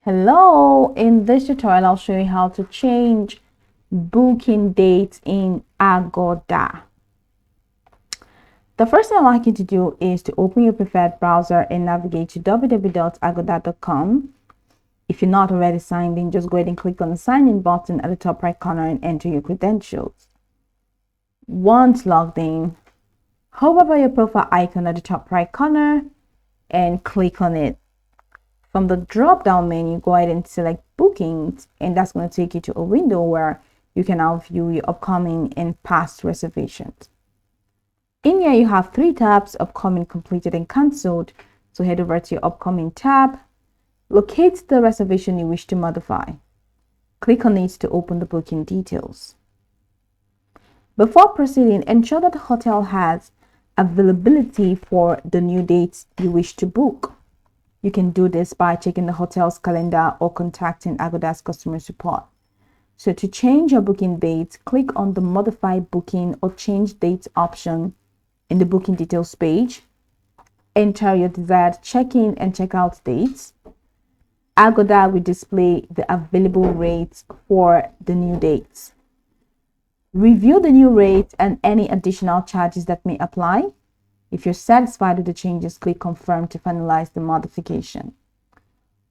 Hello, in this tutorial I'll show you how to change booking dates in Agoda. The first thing I'd like you to do is to open your preferred browser and navigate to www.agoda.com. If you're not already signed in, just go ahead and click on the sign in button at the top right corner and enter your credentials. Once logged in, hover over your profile icon at the top right corner and click on it. From the drop down menu, go ahead and select bookings, and that's going to take you to a window where you can now view your upcoming and past reservations. In here, you have 3 tabs: upcoming, completed, and cancelled. So head over to your upcoming tab, locate the reservation you wish to modify. Click on it to open the booking details. Before proceeding, ensure that the hotel has availability for the new dates you wish to book. You can do this by checking the hotel's calendar or contacting Agoda's customer support. So to change your booking dates, click on the modify booking or change dates option in the booking details page. Enter your desired check-in and check-out dates. Agoda will display the available rates for the new dates. Review the new rates and any additional charges that may apply. If you're satisfied with the changes, click confirm to finalize the modification.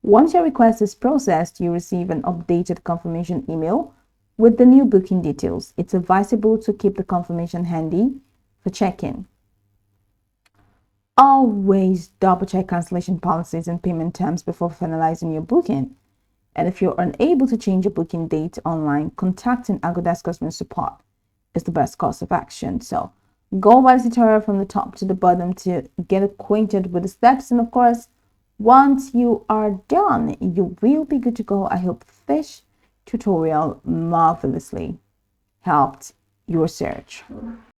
Once your request is processed, you receive an updated confirmation email with the new booking details. It's advisable to keep the confirmation handy for check-in. Always double check cancellation policies and payment terms before finalizing your booking. And if you're unable to change your booking date online, contacting Agoda's customer support is the best course of action. So go watch the tutorial from the top to the bottom to get acquainted with the steps. And of course, once you are done, you will be good to go. I hope this tutorial marvelously helped your search.